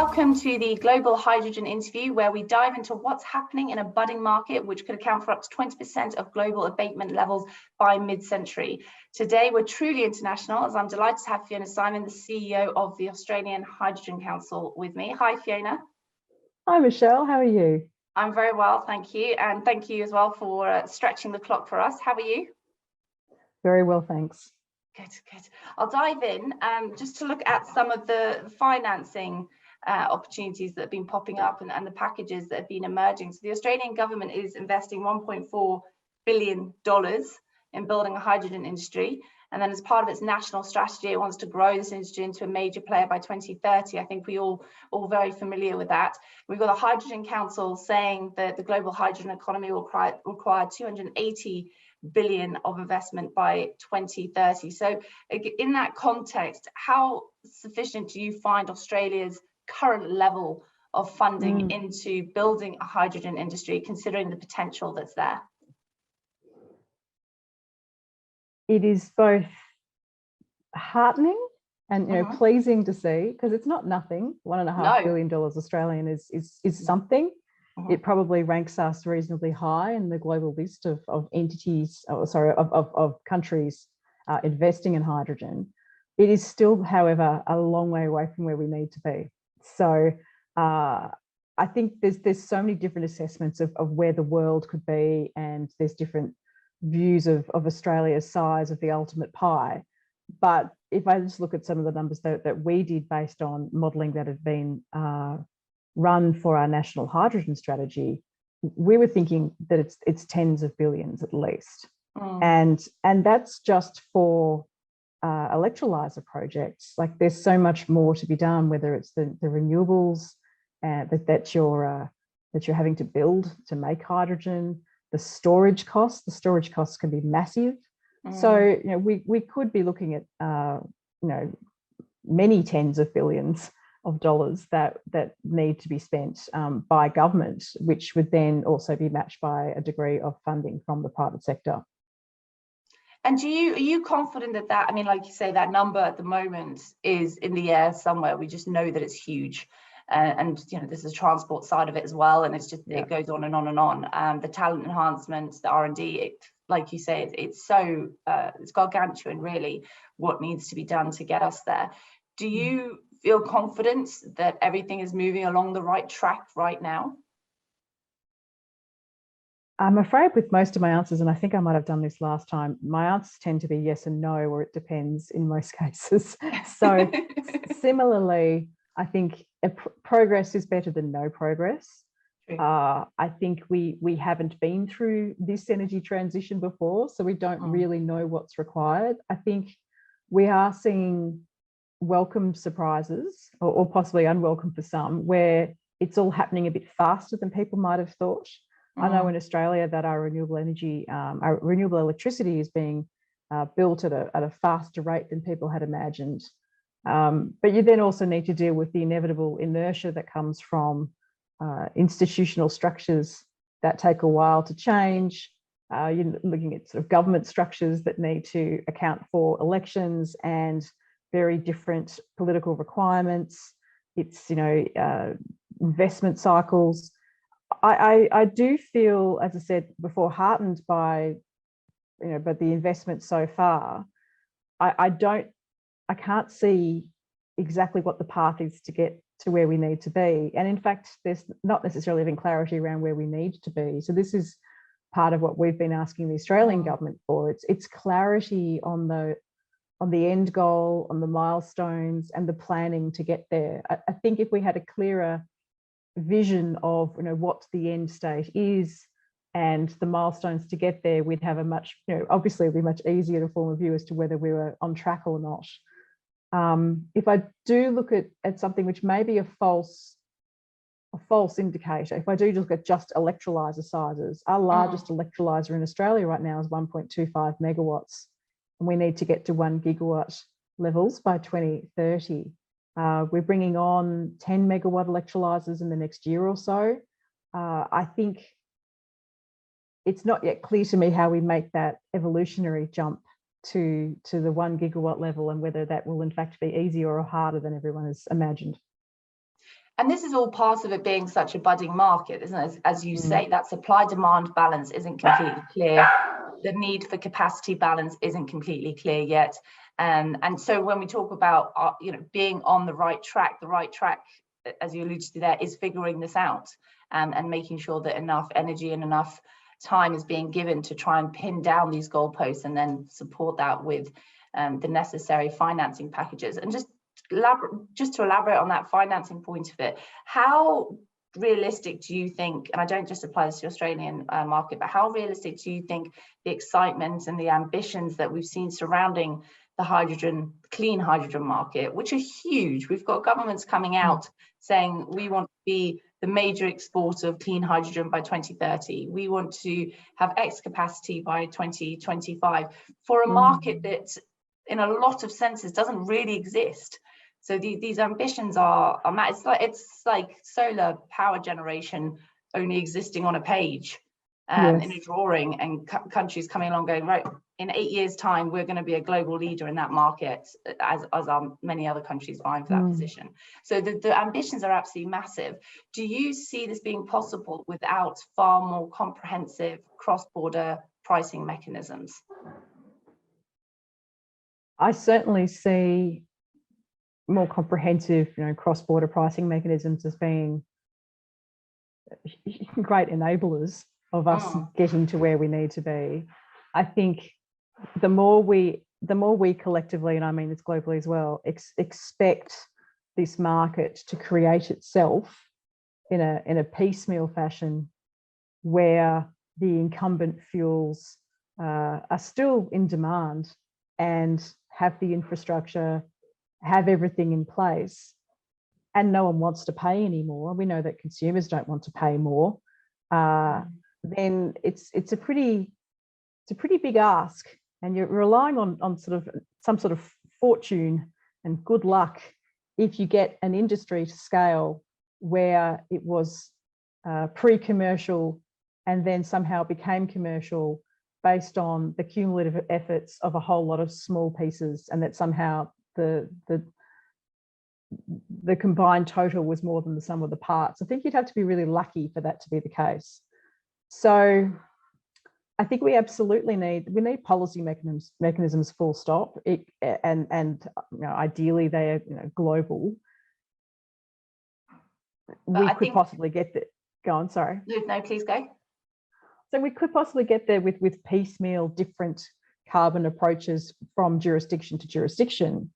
Welcome to the Global Hydrogen Interview, where we dive into what's happening in a budding market, which could account for up to 20% of global abatement levels by mid-century. Today, we're truly international, as I'm delighted to have Fiona Simon, the CEO of the Australian Hydrogen Council, with me. Hi, Fiona. Hi, Michelle. How are you? I'm very well, thank you. And thank you as well for stretching the clock for us. How are you? Very well, thanks. Good. I'll dive in just to look at some of the financing opportunities that have been popping up and the packages that have been emerging. So the Australian government is investing $1.4 billion in building a hydrogen industry. And then as part of its national strategy, it wants to grow this industry into a major player by 2030. I think we all very familiar with that. We've got a Hydrogen Council saying that the global hydrogen economy will require 280 billion of investment by 2030. So in that context, how sufficient do you find Australia's current level of funding into building a hydrogen industry, considering the potential that's there? It is both heartening and pleasing to see, because it's not nothing. $1.5 billion Australian is something. It probably ranks us reasonably high in the global list of entities, of countries investing in hydrogen. It is still, however, a long way away from where we need to be. So I think there's so many different assessments of where the world could be, and there's different views of Australia's size of the ultimate pie. But if I just look at some of the numbers that we did based on modelling that had been run for our national hydrogen strategy, we were thinking that it's tens of billions at least. And that's just for electrolyzer projects. Like, there's so much more to be done, whether it's the renewables that you're having to build to make hydrogen, the storage costs can be massive. So we could be looking at many tens of billions of dollars that need to be spent by government, which would then also be matched by a degree of funding from the private sector. And are you confident that I mean, like you say, that number at the moment is in the air somewhere? We just know that it's huge. And there's the transport side of it as well, and it's just it goes on and on and on. The talent enhancement, the R&D, like you say, it's gargantuan, really, what needs to be done to get us there. Do you feel confident that everything is moving along the right track right now? I'm afraid with most of my answers, and I think I might have done this last time, my answers tend to be yes and no, or it depends in most cases. So similarly, I think progress is better than no progress. I think we haven't been through this energy transition before, so we don't really know what's required. I think we are seeing welcome surprises, or possibly unwelcome for some, where it's all happening a bit faster than people might have thought. I know in Australia that our renewable electricity is being built at a faster rate than people had imagined. But you then also need to deal with the inevitable inertia that comes from institutional structures that take a while to change. You're looking at sort of government structures that need to account for elections and very different political requirements. It's investment cycles. I do feel, as I said before, heartened by the investment so far. I can't see exactly what the path is to get to where we need to be. And in fact, there's not necessarily even clarity around where we need to be. So this is part of what we've been asking the Australian government for. It's clarity on the end goal, on the milestones and the planning to get there. I think if we had a clearer vision of what the end state is and the milestones to get there, we'd have a much, obviously it'd be much easier to form a view as to whether we were on track or not. If I do look at something which may be a false indicator, if I do look at just electrolyzer sizes, our largest electrolyzer in Australia right now is 1.25 megawatts, and we need to get to 1 gigawatt levels by 2030. We're bringing on 10 megawatt electrolyzers in the next year or so. I think it's not yet clear to me how we make that evolutionary jump to the 1 gigawatt level, and whether that will in fact be easier or harder than everyone has imagined. And this is all part of it being such a budding market, isn't it? As you say, that supply-demand balance isn't completely clear. The need for capacity balance isn't completely clear yet. And so when we talk about being on the right track, as you alluded to there, is figuring this out and making sure that enough energy and enough time is being given to try and pin down these goalposts and then support that with the necessary financing packages. And just to elaborate on that financing point of it, how realistic do you think, and I don't just apply this to the Australian market, but how realistic do you think the excitement and the ambitions that we've seen surrounding the clean hydrogen market, which are huge? We've got governments coming out saying we want to be the major exporter of clean hydrogen by 2030. We want to have X capacity by 2025 for a market that in a lot of senses doesn't really exist. So these ambitions are it's like solar power generation only existing on a page in a drawing, and countries coming along going, right, in 8 years time we're going to be a global leader in that market, as are many other countries vying for that position. So the ambitions are absolutely massive. Do you see this being possible without far more comprehensive cross-border pricing mechanisms? I certainly see more comprehensive, cross-border pricing mechanisms as being great enablers of us getting to where we need to be. I think the more we collectively, and I mean this globally as well, expect this market to create itself in a piecemeal fashion, where the incumbent fuels are still in demand and have the infrastructure, have everything in place, and no one wants to pay anymore. We know that consumers don't want to pay more. Then it's a pretty big ask, and you're relying on some sort of fortune and good luck if you get an industry to scale where it was pre-commercial and then somehow became commercial based on the cumulative efforts of a whole lot of small pieces, and that somehow the combined total was more than the sum of the parts. I think you'd have to be really lucky for that to be the case. So I think we absolutely need policy mechanisms, full stop. Ideally they are global. We could possibly get there. Go on, sorry. No, please go. So we could possibly get there with piecemeal different carbon approaches from jurisdiction to jurisdiction.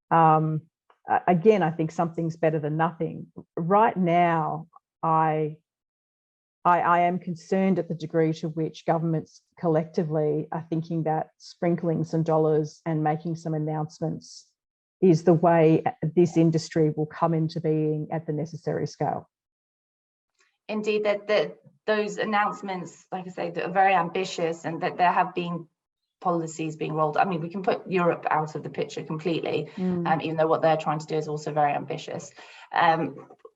Again, I think something's better than nothing. Right now, I am concerned at the degree to which governments collectively are thinking that sprinkling some dollars and making some announcements is the way this industry will come into being at the necessary scale. Indeed, that those announcements, like I say, that are very ambitious, and that there have been policies being rolled. I mean, we can put Europe out of the picture completely, even though what they're trying to do is also very ambitious.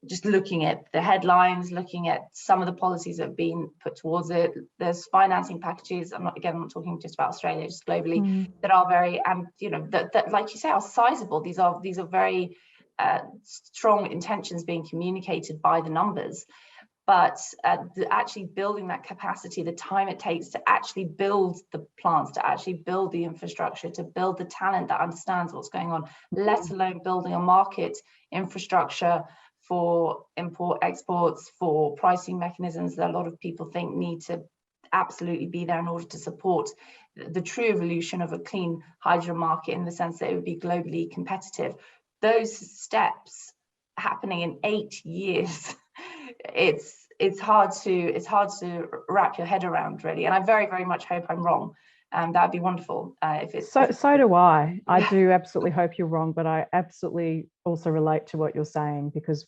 Just looking at the headlines, looking at some of the policies that have been put towards it, there's financing packages. I'm not talking just about Australia, just globally, that are very, that like you say, are sizable. These are very strong intentions being communicated by the numbers. But actually building that capacity, the time it takes to actually build the plants, to actually build the infrastructure, to build the talent that understands what's going on, let alone building a market infrastructure for import exports, for pricing mechanisms that a lot of people think need to absolutely be there in order to support the true evolution of a clean hydrogen market, in the sense that it would be globally competitive. Those steps happening in 8 years, it's hard to wrap your head around, really. And I very, very much hope I'm wrong. That'd be wonderful if it's so do I. I do absolutely hope you're wrong, but I absolutely also relate to what you're saying, because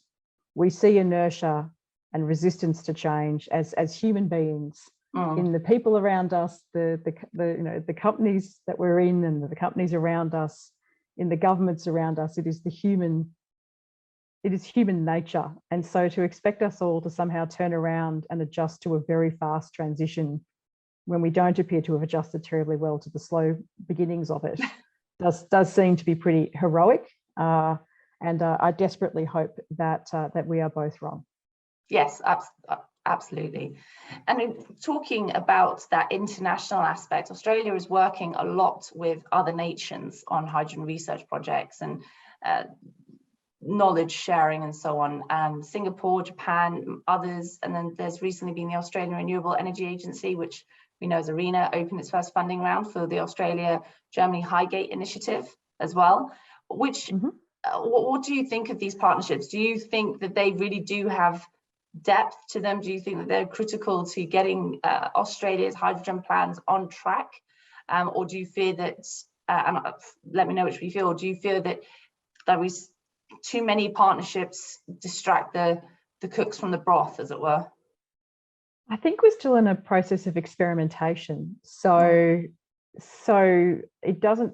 we see inertia and resistance to change as human beings, in the people around us, the companies that we're in, and the companies around us, in the governments around us. It is human nature. And so to expect us all to somehow turn around and adjust to a very fast transition when we don't appear to have adjusted terribly well to the slow beginnings of it does seem to be pretty heroic. And I desperately hope that that we are both wrong. Yes, absolutely. And in talking about that international aspect, Australia is working a lot with other nations on hydrogen research projects and knowledge sharing and so on. Singapore, Japan, others, and then there's recently been the Australian Renewable Energy Agency, which we know as ARENA, opened its first funding round for the Australia-Germany Highgate initiative as well. Which, what do you think of these partnerships? Do you think that they really do have depth to them? Do you think that they're critical to getting Australia's hydrogen plans on track? Or do you fear that, and let me know which you feel, or do you fear that there is too many partnerships distract the cooks from the broth, as it were? I think we're still in a process of experimentation. So it doesn't,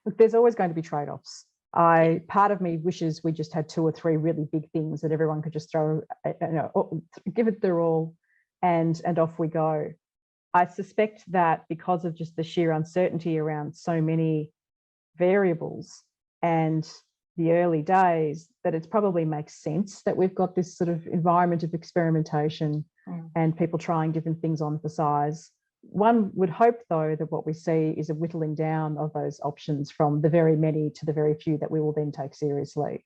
look, there's always going to be trade-offs. Part of me wishes we just had 2 or 3 really big things that everyone could just throw, give it their all, and off we go. I suspect that because of just the sheer uncertainty around so many variables and the early days, that it probably makes sense that we've got this sort of environment of experimentation and people trying different things on for size. One would hope, though, that what we see is a whittling down of those options from the very many to the very few that we will then take seriously.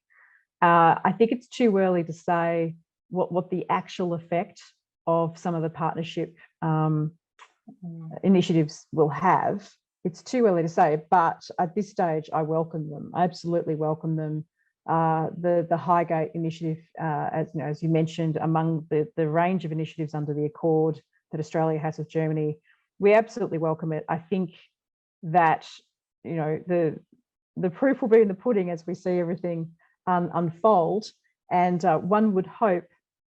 I think it's too early to say what the actual effect of some of the partnership initiatives will have. It's too early to say, but at this stage, I welcome them. I absolutely welcome them. The Highgate initiative, as you mentioned, among the range of initiatives under the Accord that Australia has with Germany, we absolutely welcome it. I think that the proof will be in the pudding as we see everything unfold. And one would hope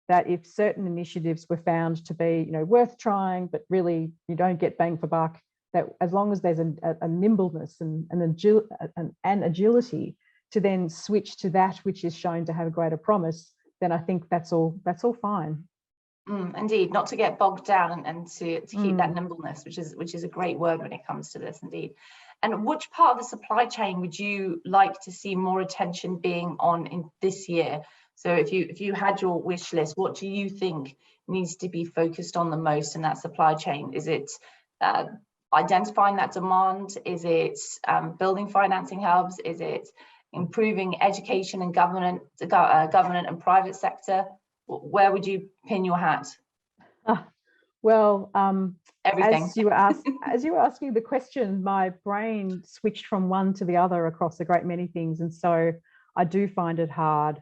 that if certain initiatives were found to be worth trying, but really you don't get bang for buck, that as long as there's a nimbleness and an agility to then switch to that which is shown to have a greater promise, then I think that's all fine. Indeed, not to get bogged down and to keep that nimbleness, which is a great word when it comes to this, indeed. And which part of the supply chain would you like to see more attention being on in this year? So if you had your wish list, what do you think needs to be focused on the most in that supply chain? Is it identifying that demand? Is it building financing hubs? Is it improving education and government and private sector? Where would you pin your hat? Well, everything. As you were asking the question, my brain switched from one to the other across a great many things, and so I do find it hard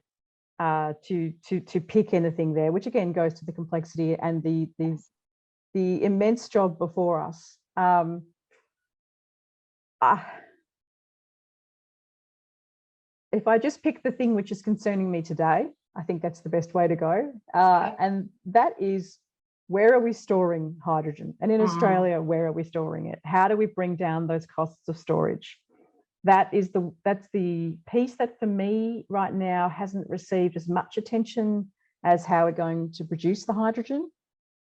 to pick anything there, which again goes to the complexity and the immense job before us. If I just pick the thing which is concerning me today, I think that's the best way to go. And that is, where are we storing hydrogen? And in Australia, where are we storing it? How do we bring down those costs of storage? That's the piece that for me right now hasn't received as much attention as how we're going to produce the hydrogen.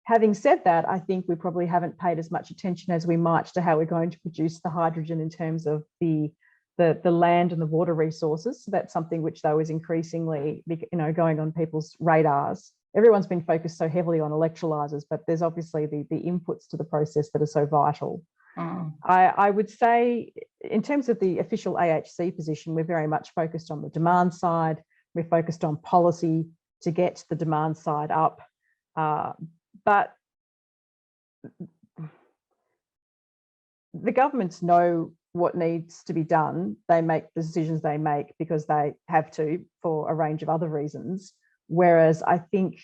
Having said that, I think we probably haven't paid as much attention as we might to how we're going to produce the hydrogen in terms of the land and the water resources. So that's something which, though, is increasingly going on people's radars. Everyone's been focused so heavily on electrolyzers, but there's obviously the inputs to the process that are so vital. I would say, in terms of the official AHC position, we're very much focused on the demand side. We're focused on policy to get the demand side up. But the governments know what needs to be done. They make the decisions they make because they have to, for a range of other reasons. Whereas I think,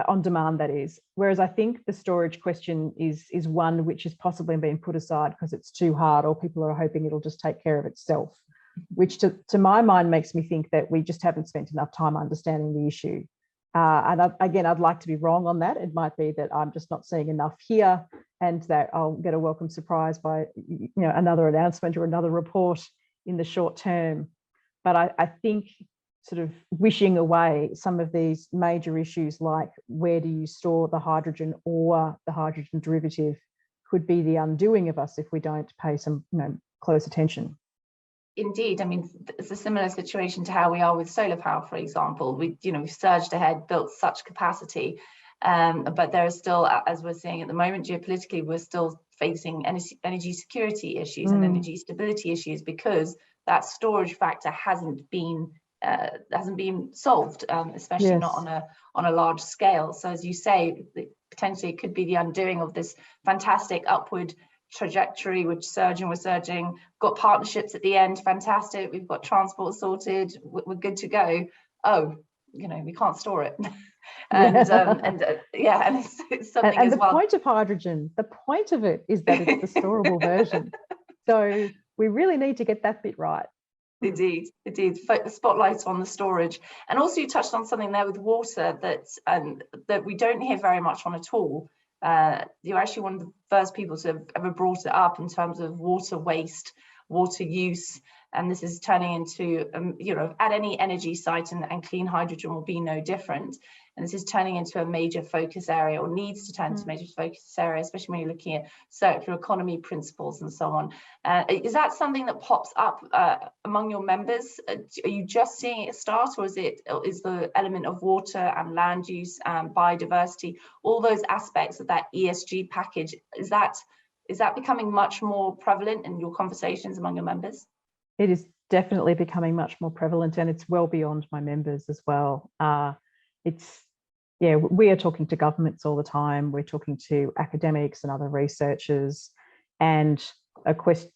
on demand that is, whereas I think the storage question is one which is possibly being put aside because it's too hard, or people are hoping it'll just take care of itself, which to my mind makes me think that we just haven't spent enough time understanding the issue. And I'd like to be wrong on that. It might be that I'm just not seeing enough here, and that I'll get a welcome surprise by another announcement or another report in the short term. But I think sort of wishing away some of these major issues, like where do you store the hydrogen or the hydrogen derivative, could be the undoing of us if we don't pay some close attention. Indeed, I mean, it's a similar situation to how we are with solar power, for example. We've surged ahead, built such capacity, but there are still, as we're seeing at the moment, geopolitically, we're still facing energy security issues and energy stability issues because that storage factor hasn't been solved, especially not on a large scale. So as you say, potentially it could be the undoing of this fantastic upward trajectory, which we're surging, got partnerships at the end, fantastic, we've got transport sorted, we're good to go. Oh, we can't store it. And it's something and as well. The point of hydrogen, the point of it is that it's the storable version. So we really need to get that bit right. Indeed. The spotlight on the storage. And also you touched on something there with water that we don't hear very much on at all. You're actually one of the first people to have ever brought it up in terms of water waste, water use, and this is turning into, at any energy site, and clean hydrogen will be no different. And this is turning into a major focus area, or needs to turn into a major focus area, especially when you're looking at circular economy principles and so on. Is that something that pops up among your members? Are you just seeing it start, or is the element of water and land use and biodiversity, all those aspects of that ESG package, is that becoming much more prevalent in your conversations among your members? It is definitely becoming much more prevalent, and it's well beyond my members as well. We are talking to governments all the time. We're talking to academics and other researchers, and the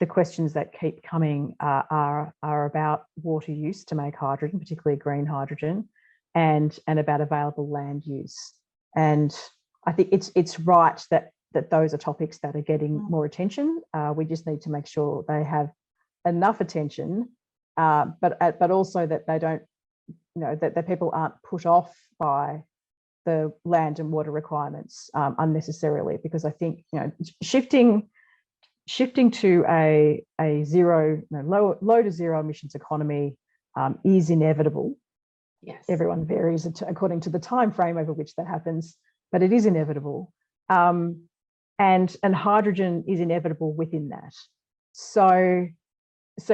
questions that keep coming are about water use to make hydrogen, particularly green hydrogen, and about available land use. And I think it's right that those are topics that are getting more attention. We just need to make sure they have enough attention, but also that they don't, that people aren't put off by the land and water requirements unnecessarily, because I think shifting to a zero, low to zero emissions economy is inevitable. Yes, everyone varies according to the time frame over which that happens, but it is inevitable, and hydrogen is inevitable within that. So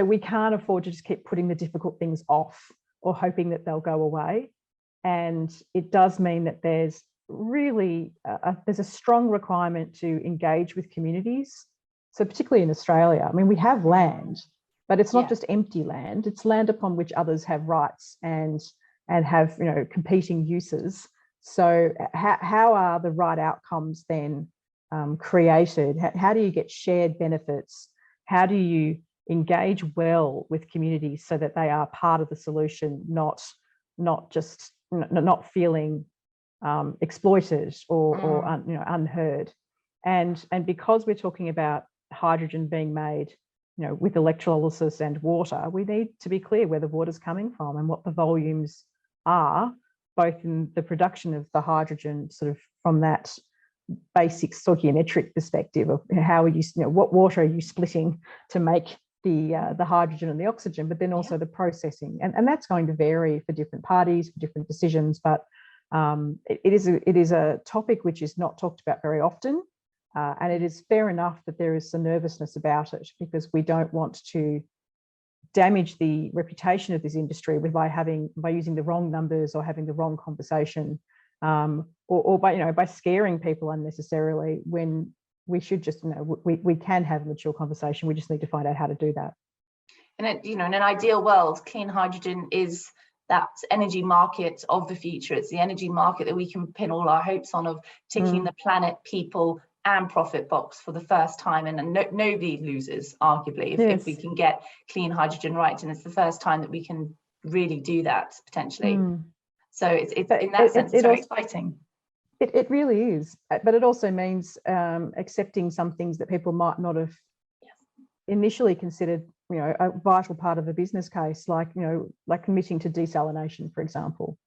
we can't afford to just keep putting the difficult things off or hoping that they'll go away. And it does mean that there's really there's a strong requirement to engage with communities. So particularly in Australia, I mean, we have land, but it's not just empty land. It's land upon which others have rights and have competing uses. So how are the right outcomes then created? How do you get shared benefits? How do you engage well with communities so that they are part of the solution, not feeling exploited or unheard? And because we're talking about hydrogen being made with electrolysis and water, we need to be clear where the water's coming from and what the volumes are, both in the production of the hydrogen, sort of from that basic stoichiometric perspective of how are you, what water are you splitting to make the hydrogen and the oxygen, but then also the processing, and that's going to vary for different parties, for different decisions. But it is a topic which is not talked about very often, and it is fair enough that there is some nervousness about it, because we don't want to damage the reputation of this industry by using the wrong numbers or having the wrong conversation, or by scaring people unnecessarily, when we should just, we can have a mature conversation. We just need to find out how to do that. And in an ideal world, clean hydrogen is that energy market of the future. It's the energy market that we can pin all our hopes on, of ticking the planet, people and profit box for the first time, and nobody loses, arguably, if we can get clean hydrogen right. And it's the first time that we can really do that, potentially. So it's in that sense, it's very exciting. It really is, but it also means accepting some things that people might not have initially considered, a vital part of a business case, like committing to desalination, for example,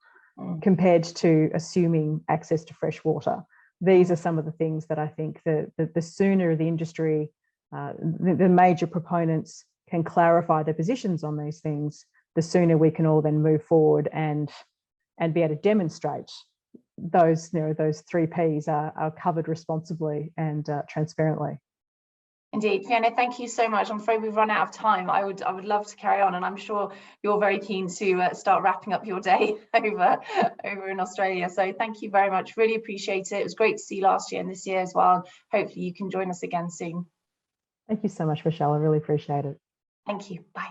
compared to assuming access to fresh water. These are some of the things that I think the sooner the industry, the major proponents, can clarify their positions on these things, the sooner we can all then move forward and be able to demonstrate those 3 Ps are covered responsibly and transparently. Indeed, Fiona, thank you so much. I'm afraid we've run out of time. I would love to carry on, and I'm sure you're very keen to start wrapping up your day over in Australia. So thank you very much. Really appreciate it. It was great to see you last year and this year as well. Hopefully you can join us again soon. Thank you so much, Rochelle. I really appreciate it. Thank you. Bye.